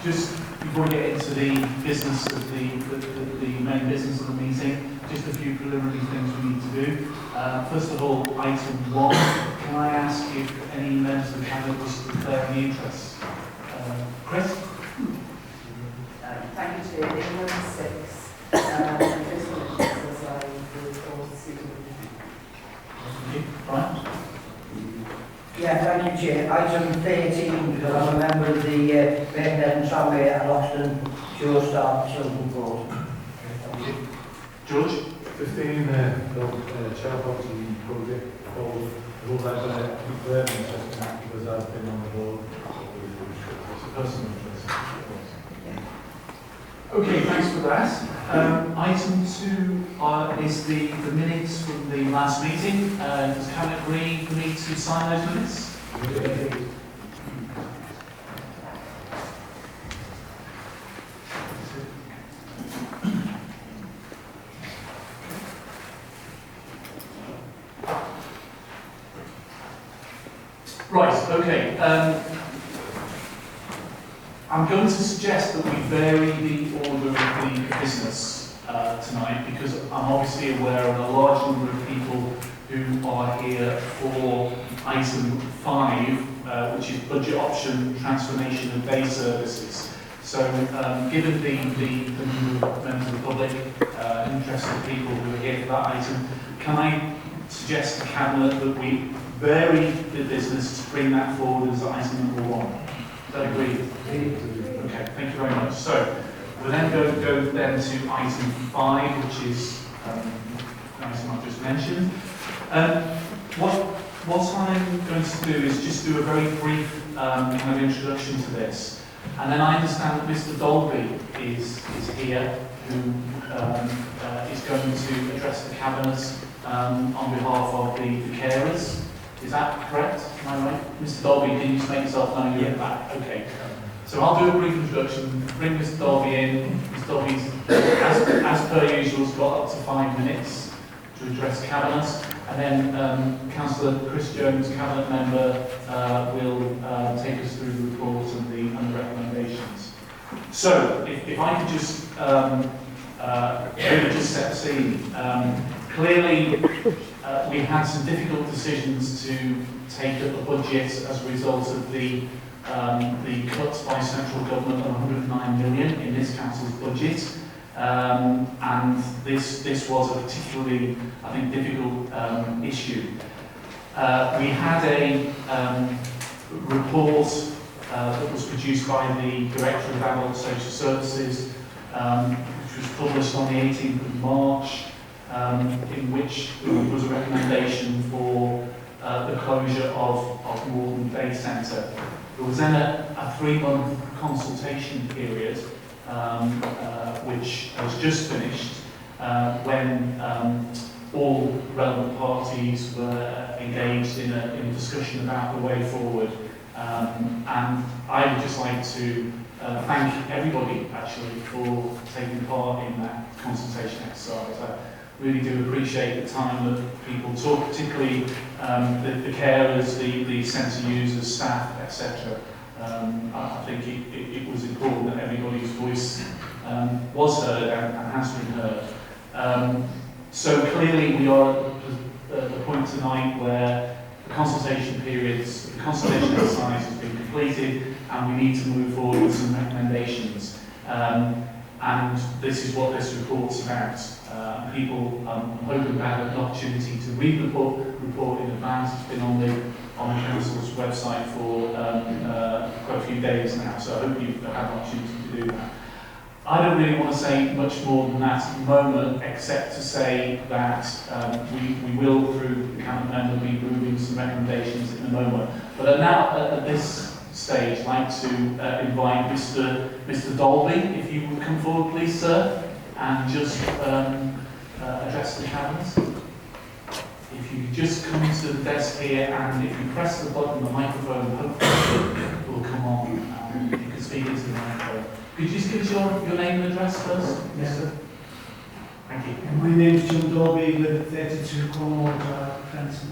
Just before we get into the business of the main business of the meeting, just a few preliminary things we need to do. First of all, item 1, can I ask if any members of the Cabinet wish to declare any interest? Chris? Thank you, Chair. In number 6, this one is I will all see. Thank you. Brian? Yeah, thank you, Chair. Item 13, because I'm a member of the Wirral Tramway and Austin Shore Staff Children Board. Thank you. George? 15, chairperson project called who has a declared interest in that because I've been on the board. It's a personal interest. Okay, thanks for that. Item 2 is the minutes from the last meeting. Does Cabinet agree for me to sign those minutes? Right, okay. I'm going to suggest that we vary the order of the business tonight, because I'm obviously aware of a large number of people who are here for item 5, which is budget option transformation of day services. So given the number of members of the public, interested people who are here for that item, can I suggest to Cabinet that we vary the business to bring that forward as item number 1? Is that agreed? Okay, thank you very much. So we'll then go then to item 5, which is the item I've just mentioned. What I'm going to do is just do a very brief kind of introduction to this. And then I understand that Mr. Dolby is here, who is going to address the Cabinet on behalf of the carers. Is that correct? Am I right? Mr. Dolby, can you just make yourself known? You're at the back. Okay. So I'll do a brief introduction, bring Mr. Dolby in. Mr. Dolby's, as per usual, has got up to 5 minutes to address Cabinet. And then Councillor Chris Jones, Cabinet member, will take us through the report and the recommendations. So, if I could just really just set the scene. Clearly, we had some difficult decisions to take at the budget as a result of the cuts by central government of 109 million in this council's budget. And this was a particularly, I think, difficult issue. We had a report that was produced by the Director of Adult Social Services, which was published on the 18th of March, in which there was a recommendation for the closure of Moreton Day Centre. There was then a 3-month consultation period, which was just finished, when all relevant parties were engaged in a discussion about the way forward. And I would just like to thank everybody, actually, for taking part in that consultation exercise. I really do appreciate the time that people took, particularly the carers, the centre users, staff, etc. I think it was important that everybody's voice was heard and has been heard. So clearly we are at the point tonight where the consultation exercise has been completed and we need to move forward with some recommendations. And this is what this report's about. People, I'm hoping to have an opportunity to read the report in advance. It's been on the Council's website for quite a few days now, so I hope you've had an opportunity to do that. I don't really want to say much more than that at the moment, except to say that we will, through the Cabinet member, be moving some recommendations in a moment. But now, at this stage, I'd like to invite Mr. Dolby, if you would come forward, please, sir, and just address the Cabinet. If you could just come to the desk here, and if you press the button, the microphone hopefully will come on. You can speak into the microphone. Could you just give us your name and address first? Yes, sir. Thank you. My name is John Dolby, live at 32 Cornwall Drive, Fenton.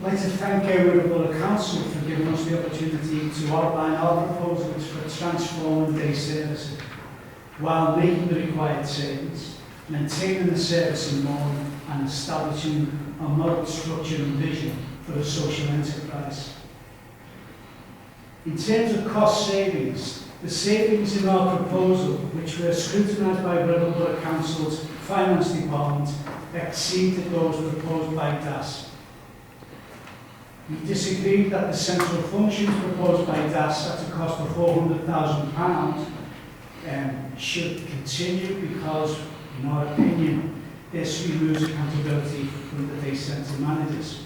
I'd like to thank Wirral Council for giving us the opportunity to outline our proposals for transforming day services while making the required savings, maintaining the service in Moreton and establishing a model structure and vision for a social enterprise. In terms of cost savings, the savings in our proposal, which were scrutinised by Wirral Council's Finance Department, exceeded those proposed by DAS. We disagreed that the central functions proposed by DAS at a cost of £400,000 should continue because, in our opinion, this removes accountability from the day centre managers.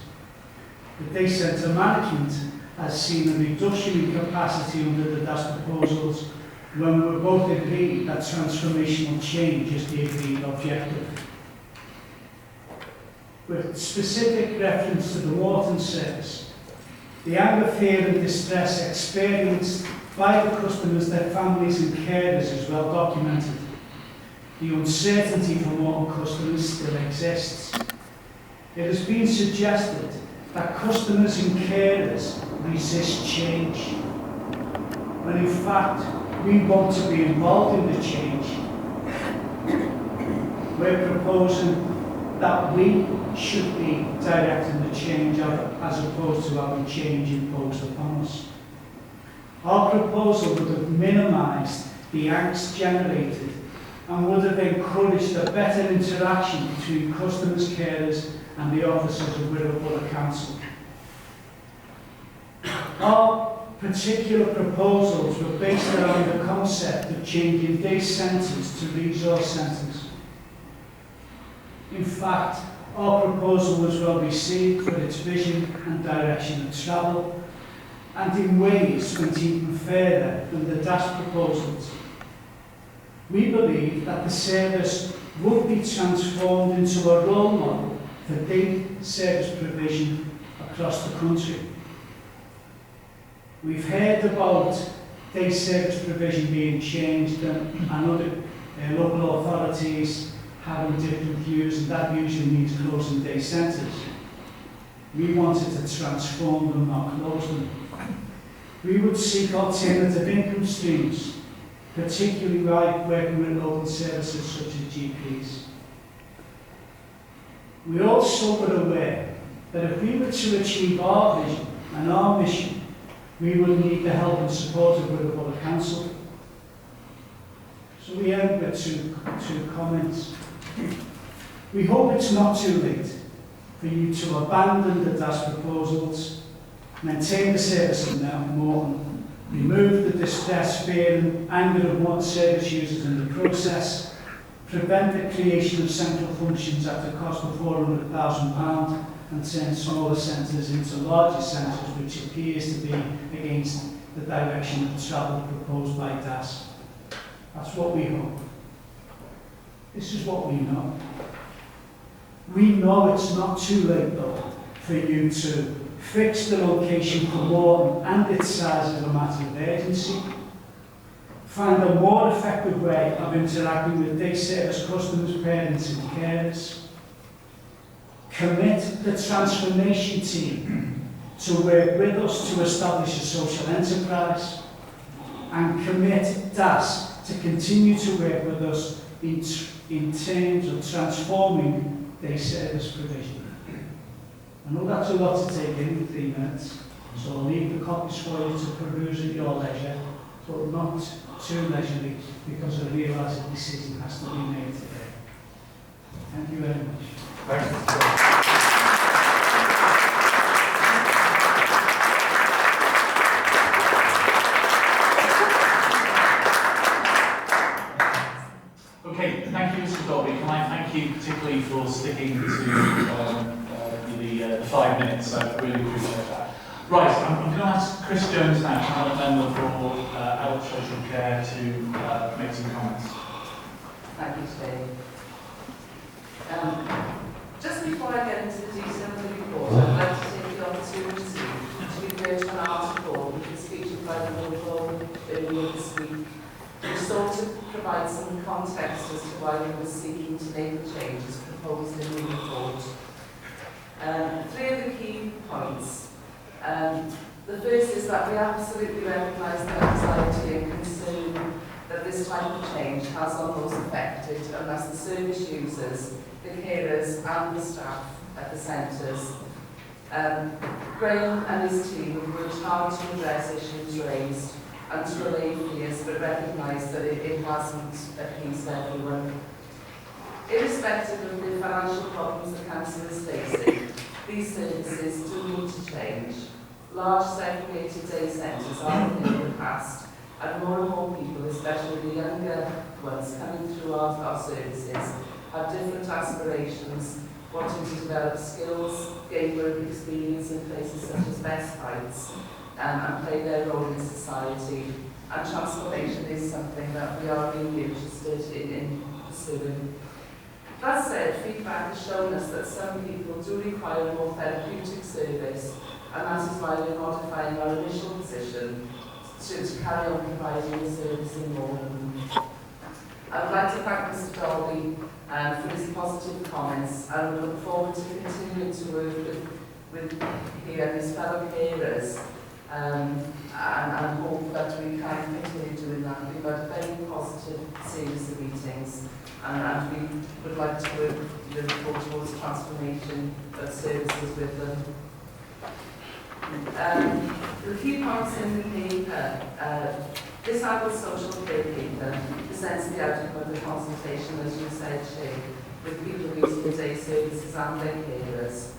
The day centre management has seen a reduction in capacity under the DAS proposals when we both agreed that transformational change is the agreed objective. With specific reference to the Moreton service, the anger, fear and distress experienced by the customers, their families and carers is well documented. The uncertainty for Moreton customers still exists. It has been suggested that customers and carers resist change, when in fact we want to be involved in the change. We're proposing that we should be directing the change as opposed to having change imposed upon us. Our proposal would have minimised the angst generated and would have encouraged a better interaction between customers, carers and the officers of Wirral Council. Our particular proposals were based around the concept of changing day centres to resource centres. In fact, our proposal was well received for its vision and direction of travel, and in ways went even further than the DAS proposals. We believe that the service would be transformed into a role model for day service provision across the country. We've heard about day service provision being changed and other local authorities having different views, and that usually means closing day centres. We wanted to transform them, not close them. We would seek alternative income streams, particularly by working with local services such as GPs. We also were aware that if we were to achieve our vision and our mission, we would need the help and support of Wirral Council. So we end with two comments. We hope it's not too late for you to abandon the DAS proposals, maintain the service in Moreton, remove the distress, fear and anger of Moreton service users in the process, prevent the creation of central functions at a cost of £400,000 and turn smaller centres into larger centres, which appears to be against the direction of travel proposed by DAS. That's what we hope. This is what we know. We know it's not too late, though, for you to fix the location for Moreton and its size as a matter of urgency, find a more effective way of interacting with day service customers, parents and carers, commit the transformation team to work with us to establish a social enterprise, and commit DAS to continue to work with us in terms of transforming day service provision. I know that's a lot to take in 3 minutes, so I'll leave the copies for you to peruse at your leisure, but not too leisurely, because I realise a decision has to be made today. Thank you very much. Thank you. Okay, thank you, Mr. Dobby. Can I thank you particularly for sticking to the 5 minutes? I really appreciate that. Right, I'm going to ask Chris Jones now, Cabinet Member for Adult Social Care, to make some comments. Thank you, Steve. Just before I get into the detail of the report, I'd like to take the opportunity to refer to an article which was featured by the local earlier this week, which sought to provide some context as to why we were seeking to make the changes proposed in the report. 3 of the key points. The first is that we absolutely recognise the anxiety and concern that this type of change has on those affected, and that's the service users, the carers and the staff at the centres. Graham and his team have worked hard to address issues raised and to allay fears, but recognise that it hasn't appeased everyone. Irrespective of the financial problems the council is facing, these services do need to change. Large segregated day centres are a thing of the past, and more people, especially the younger ones coming through our services, have different aspirations, wanting to develop skills, gain work experience in places such as best fights, and play their role in society. And transformation is something that we are really interested in pursuing. That said, feedback has shown us that some people do require a more therapeutic service, and that is why we're modifying our initial position to carry on providing the service in Moreton. I would like to thank Mr Dolby for his positive comments, and we look forward to continuing to work with he and his fellow carers, and hope that we can continue doing that. We've had a very positive series of meetings, and we would like to work towards transformation of services with them. The key points in the paper, this adult social care paper presents the outcome of the consultation, as you said, Shay, with people using day services and their carers.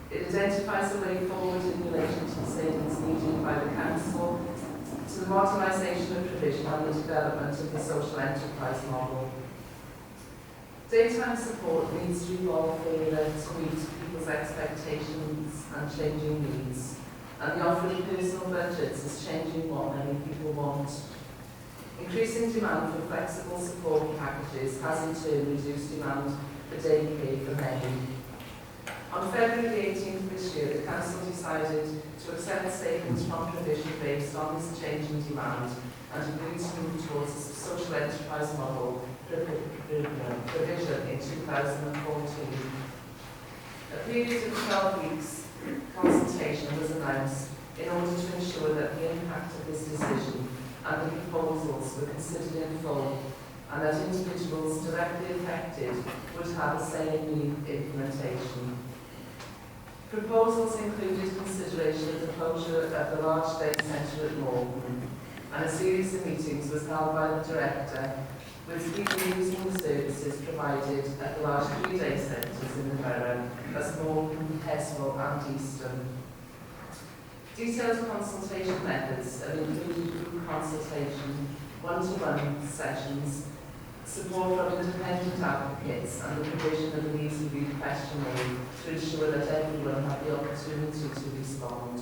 It identifies a way forward in relation to the savings needed by the council, to the modernisation of provision and the development of the social enterprise model. Daytime support needs to evolve further to meet people's expectations and changing needs. And the offer of personal budgets is changing what many people want. Increasing demand for flexible support packages has in turn reduced demand for day care for many. On February 18th this year, the Council decided to accept statements from provision based on this change in demand and agreed to move towards a social enterprise model provision in 2014. A period of 12 weeks consultation was announced in order to ensure that the impact of this decision and the proposals were considered in full, and that individuals directly affected would have a say in the implementation. Proposals included consideration of the closure of the large day centre at Moreton, and a series of meetings was held by the Director with people using the services provided at the large 3-day centres in the borough, as Moreton, Heswell and Easton. Detailed consultation methods have included group consultation, one-to-one sessions, support from independent advocates, and the provision of an easy-read questionnaire to ensure that everyone had the opportunity to respond.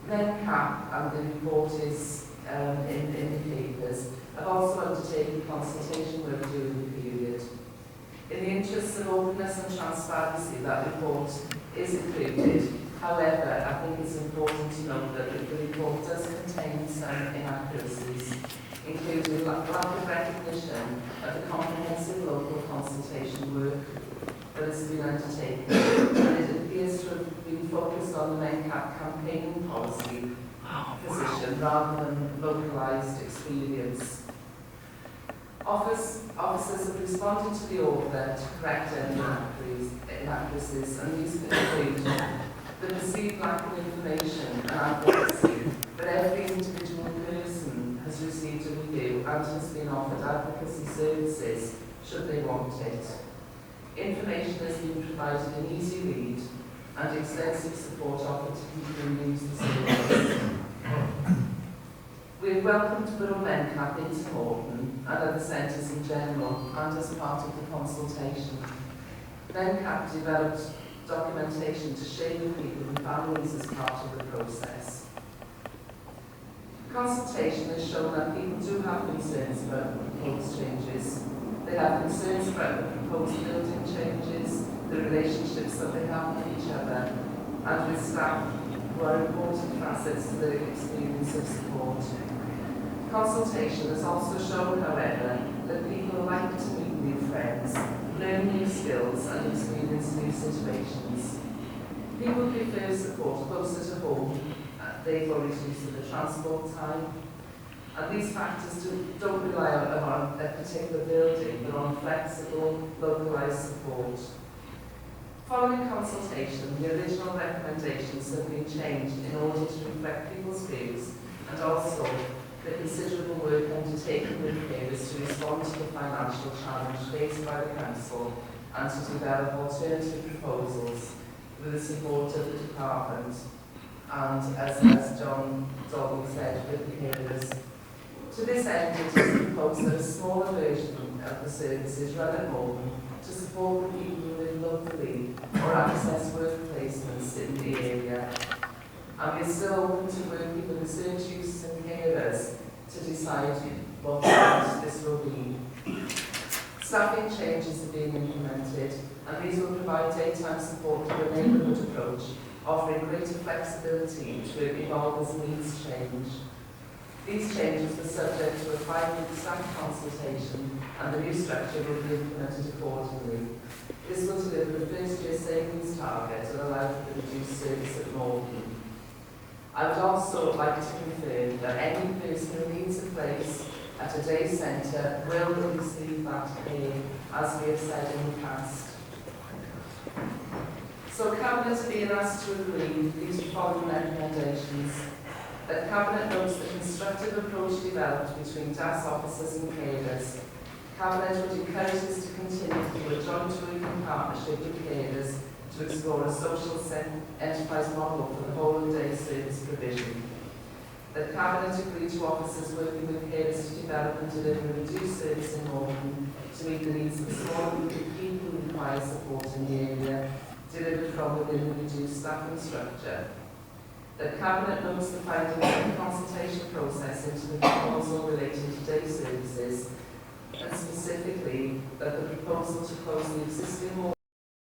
Then CAP and the report is in the papers have also undertaken consultation work during the period. In the interests of openness and transparency, that report is included. However, I think it's important to note that the report does contain some inaccuracies, including lack of recognition of the comprehensive local consultation work that has been undertaken, and it appears to have been focused on the MenCap campaigning policy position rather than localised experience. Officers have responded to the order to correct any inaccuracies, and these include the perceived lack of information and advocacy, but every individual person has received a review and has been offered advocacy services should they want it. Information has been provided in easy read and extensive support offered to people who use the services. We have welcomed Wirral MenCap into Moreton and other centres in general, and as part of the consultation. MenCap developed documentation to share with people and families as part of the process. Consultation has shown that people do have concerns about the proposed changes. They have concerns about the proposed building changes, the relationships that they have with each other, and with staff who are important facets to their experience of support. Consultation has also shown, however, that people like to meet new friends, learn new skills and experience new situations. People prefer support closer to home, therefore reducing the transport time. And these factors don't rely on a particular building, but on flexible, localised support. Following consultation, the original recommendations have been changed in order to reflect people's views and also the considerable work undertaken with carers to respond to the financial challenge faced by the Council and to develop alternative proposals with the support of the Department and, as John Dolby said, with the carers. To this end, it is proposed that a smaller version of the services run at home to support the people who live locally or access work placements in the area. And we're still open to working with research users and carers to decide what this will be. Staffing changes are being implemented, and these will provide daytime support to a neighbourhood approach, offering greater flexibility to evolve as needs change. These changes were subject to a 5-week staff consultation, and the new structure will be implemented accordingly. This will deliver the first-year savings target and allow for the reduced service at Moreton. I would also like to confirm that any person who needs a place at a day centre will receive that pay, as we have said in the past. So Cabinet are being asked to agree these following recommendations. That Cabinet notes the constructive approach developed between DAS officers and carers. Cabinet would encourage this to continue through a joint working partnership with carers to explore a social enterprise model for the whole day service provision. That Cabinet agreed to officers working with carers to develop and deliver a reduced service in Moreton to meet the needs of the small group of people who require support in the area, delivered from within the reduced staffing structure. That Cabinet notes the findings of the consultation process into the proposal relating to day services, and specifically that the proposal to close the existing